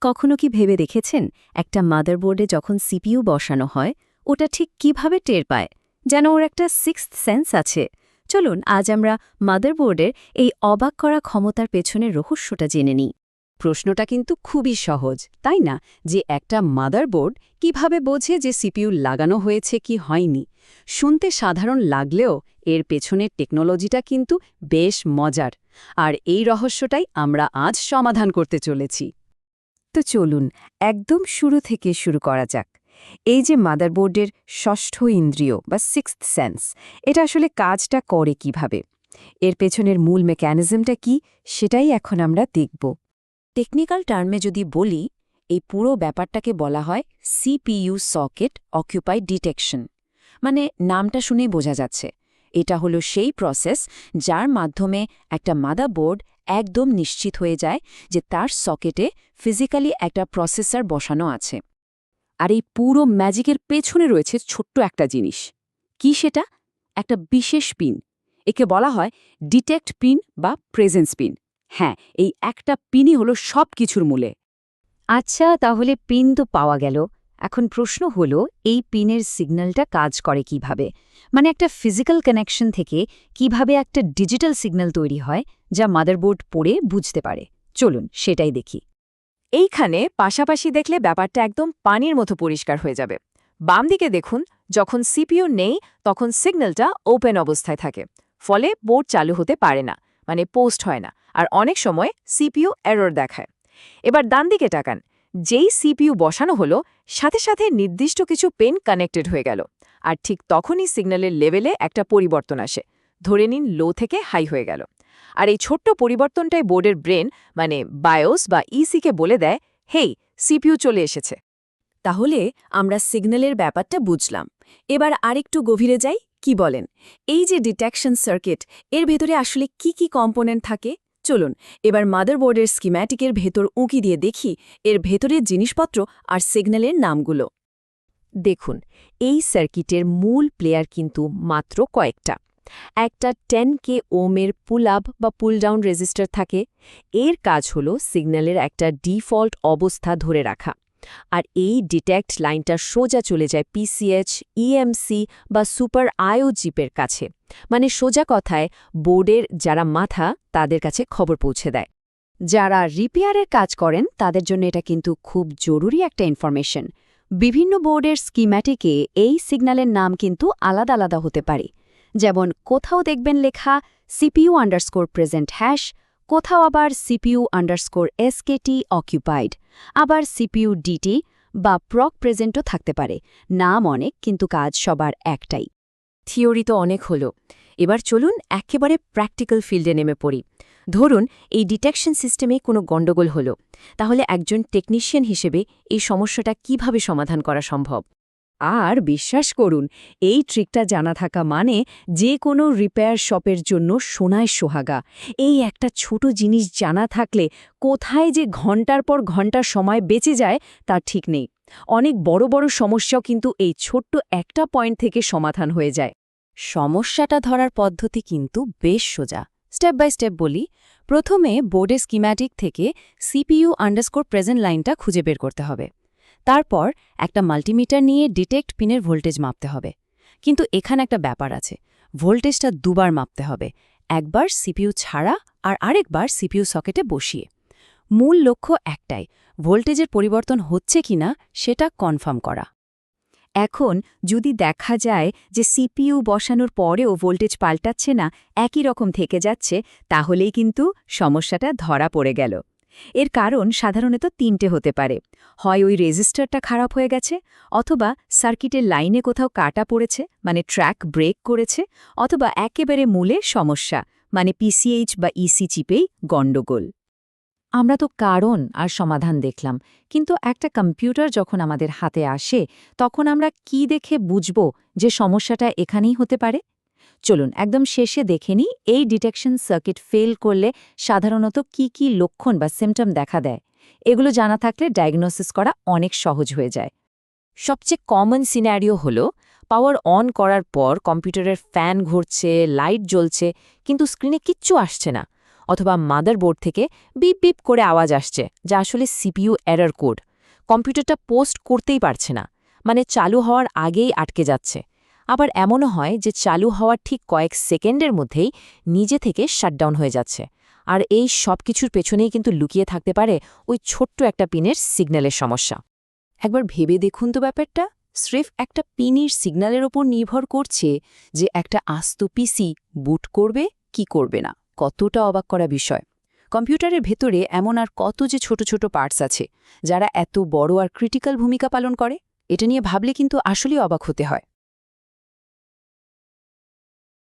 কখনো কি ভেবে দেখেছেন একটা মাদারবোর্ডে যখন সিপিইউ বসানো হয় ওটা ঠিক কিভাবে টের পায়, যেন ওর একটা সিক্সথ সেন্স আছে? চলুন আজ আমরা মাদারবোর্ডের এই অবাক করা ক্ষমতার পেছনের রহস্যটা জেনে নিই। প্রশ্নটা কিন্তু খুবই সহজ, তাই না? যে একটা মাদারবোর্ড কিভাবে বোঝে যে সিপিইউ লাগানো হয়েছে কি হয়নি? শুনতে সাধারণ লাগলেও এর পেছনের টেকনোলজিটা কিন্তু বেশ মজার। আর এই রহস্যটাই আমরা আজ সমাধান করতে চলেছি। তো চলুন একদম শুরু থেকে শুরু করা যাক। এই যে মাদারবোর্ডের ষষ্ঠ ইন্দ্রিয় বা সিক্সথ সেন্স, এটা আসলে কাজটা করে কিভাবে, এর পেছনের মূল মেকানিজমটা কি, সেটাই এখন আমরা দেখব। টেকনিক্যাল টার্মে যদি বলি, এই পুরো ব্যাপারটাকে বলা হয় সিপিইউ সকেট অকুপাইড ডিটেকশন। মানে নামটা শুনেই বোঝা যাচ্ছে এটা হলো সেই প্রসেস যার মাধ্যমে একটা মাদারবোর্ড একদম নিশ্চিত হয়ে যায় যে তার সকেটে ফিজিক্যালি একটা প্রসেসর বসানো আছে। আর এই পুরো ম্যাজিকের পেছনে রয়েছে ছোট্ট একটা জিনিস। কি সেটা? একটা বিশেষ পিন। একে বলা হয় ডিটেক্ট পিন বা প্রেজেন্স পিন। হ্যাঁ, এই একটা পিনই হলো সব কিছুর মূলে। আচ্ছা, তাহলে পিন তো পাওয়া গেল। এখন প্রশ্ন হলো এই পিনের সিগন্যালটা কাজ করে কিভাবে? মানে একটা ফিজিক্যাল কানেকশন থেকে কিভাবে একটা ডিজিটাল সিগন্যাল তৈরি হয় যা মাদারবোর্ড পড়ে বুঝতে পারে? চলুন সেটাই দেখি। এইখানে পাশাপাশি দেখলে ব্যাপারটা একদম পানির মতো পরিষ্কার হয়ে যাবে। বাম দিকে দেখুন, যখন সিপিইউ নেই তখন সিগন্যালটা ওপেন অবস্থায় থাকে, ফলে বোর্ড চালু হতে পারে না, মানে পোস্ট হয় না, আর অনেক সময় সিপিইউ এরর দেখায়। এবার ডান দিকে তাকান, যেই সিপিইউ বসানো হলো সাথে সাথে নির্দিষ্ট কিছু পেন কানেক্টেড হয়ে গেল, আর ঠিক তখনই সিগন্যালের লেভেলে একটা পরিবর্তন আসে। ধরে নিন লো থেকে হাই হয়ে গেল। আর এই ছোট্ট পরিবর্তনটাই বোর্ডের ব্রেন মানে বায়োস বা ইসিকে বলে দেয়, হেই, সিপিইউ চলে এসেছে। তাহলে আমরা সিগন্যালের ব্যাপারটা বুঝলাম। এবার আরেকটু গভীরে যাই, কি বলেন? এই যে ডিটেকশন সার্কিট, এর ভেতরে আসলে কি কি কম্পোনেন্ট থাকে? চলুন এবার মাদারবোর্ডের স্কিম্যাটিকের ভেতর উঁকি দিয়ে দেখি এর ভেতরের জিনিসপত্র আর সিগন্যালের নামগুলো। দেখুন, এই সার্কিটের মূল প্লেয়ার কিন্তু মাত্র কয়েকটা। একটা 10K ওমের পুল আপ বা পুল ডাউন রেজিস্টার থাকে। এর কাজ হলো সিগন্যালের একটা ডিফল্ট অবস্থা ধরে রাখা। আর এই ডিটেক্ট লাইনটা সোজা চলে যায় পিসিএইচ, ইএমসি বা সুপার আইও চিপের কাছে। মানে সোজা কথায় বোর্ডের যারা মাথা তাদের কাছে খবর পৌঁছে দেয়। যারা রিপেয়ারের কাজ করেন তাদের জন্য এটা কিন্তু খুব জরুরি একটা ইনফরমেশন। বিভিন্ন বোর্ডের স্কিম্যাটিকে এই সিগন্যালের নাম কিন্তু আলাদা আলাদা হতে পারে। যেমন কোথাও দেখবেন লেখা CPU_present হ্যাশ, কোথাও আবার CPU_SKT অকুপাইড, আবার CPU DT বা প্রক প্রেজেন্টও থাকতে পারে। নাম অনেক, কিন্তু কাজ সবার একটাই। থিওরি তো অনেক হলো, এবার চলুন একেবারে প্র্যাকটিক্যাল ফিল্ডে নেমে পড়ি। ধরুন এই ডিটেকশন সিস্টেমে কোনো গণ্ডগোল হলো, তাহলে একজন টেকনিশিয়ান হিসেবে এই সমস্যাটা কিভাবে সমাধান করা সম্ভব? আর বিশ্বাস করুন, এই ট্রিকটা জানা থাকা মানে যে কোনো রিপেয়ার শপের জন্য সোনায় সোহাগা। এই একটা ছোট জিনিস জানা থাকলে কোথায় যে ঘন্টার পর ঘন্টা সময় বেঁচে যায় তার ঠিক নেই। অনেক বড় বড় সমস্যাও কিন্তু এই ছোট্ট একটা পয়েন্ট থেকে সমাধান হয়ে যায়। সমস্যাটা ধরার পদ্ধতি কিন্তু বেশ সোজা। স্টেপ বাই স্টেপ বলি। প্রথমে বোর্ডের স্কিম্যাটিক থেকে CPU_present লাইনটা খুঁজে বের করতে হবে। তারপর একটা মাল্টিমিটার নিয়ে ডিটেক্ট পিনের ভোল্টেজ মাপতে হবে। কিন্তু এখানে একটা ব্যাপার আছে, ভোল্টেজটা দুবার মাপতে হবে, একবার সিপিইউ ছাড়া আর আরেকবার সিপিইউ সকেটে বসিয়ে। মূল লক্ষ্য একটাই, ভোল্টেজের পরিবর্তন হচ্ছে কিনা সেটা কনফার্ম করা। এখন যদি দেখা যায় যে সিপিইউ বসানোর পরেও ভোল্টেজ পাল্টাচ্ছে না, একই রকম থেকে যাচ্ছে, তাহলেই কিন্তু সমস্যাটা ধরা পড়ে গেল। এর কারণ সাধারণত তিনটে হতে পারে। হয় ওই রেজিস্টারটা খারাপ হয়ে গেছে, অথবা সার্কিটের লাইনে কোথাও কাটা পড়েছে, মানে ট্র্যাক ব্রেক করেছে, অথবা একেবারে মূলে সমস্যা, মানে পিসিএইচ বা ইসি চিপেই গণ্ডগোল। আমরা তো কারণ আর সমাধান দেখলাম, কিন্তু একটা কম্পিউটার যখন আমাদের হাতে আসে তখন আমরা কি দেখে বুঝব যে সমস্যাটা এখানেই হতে পারে? চলুন একদম শেষে দেখে নিই এই ডিটেকশন সার্কিট ফেল করলে সাধারণত কি কি লক্ষণ বা সিমটম দেখা দেয়। এগুলো জানা থাকলে ডায়াগনোসিস করা অনেক সহজ হয়ে যায়। সবচেয়ে কমন সিনারিও হলো পাওয়ার অন করার পর কম্পিউটারের ফ্যান ঘুরছে, লাইট জ্বলছে, কিন্তু স্ক্রিনে কিচ্ছু আসছে না। অথবা মাদারবোর্ড থেকে বিপ বিপ করে আওয়াজ আসছে, যা আসলে সিপিইউ এরর কোড। কম্পিউটারটা পোস্ট করতেই পারছে না, মানে চালু হওয়ার আগেই আটকে যাচ্ছে। আবার এমনও হয় যে চালু হওয়ার ঠিক কয়েক সেকেন্ডের মধ্যেই নিজে থেকে শাটডাউন হয়ে যাচ্ছে। আর এই সব কিছুর পেছনেই কিন্তু লুকিয়ে থাকতে পারে ওই ছোট্ট একটা পিনের সিগন্যালের সমস্যা। একবার ভেবে দেখুন তো ব্যাপারটা, স্রেফ একটা পিনের সিগন্যালের ওপর নির্ভর করছে যে একটা আস্ত পিসি বুট করবে কি করবে না। কতটা অবাক করা বিষয়। কম্পিউটারের ভেতরে এমন আর কত যে ছোট ছোট পার্টস আছে যারা এত বড় আর ক্রিটিক্যাল ভূমিকা পালন করে, এটা নিয়ে ভাবলে কিন্তু আসলেই অবাক হতে হয়।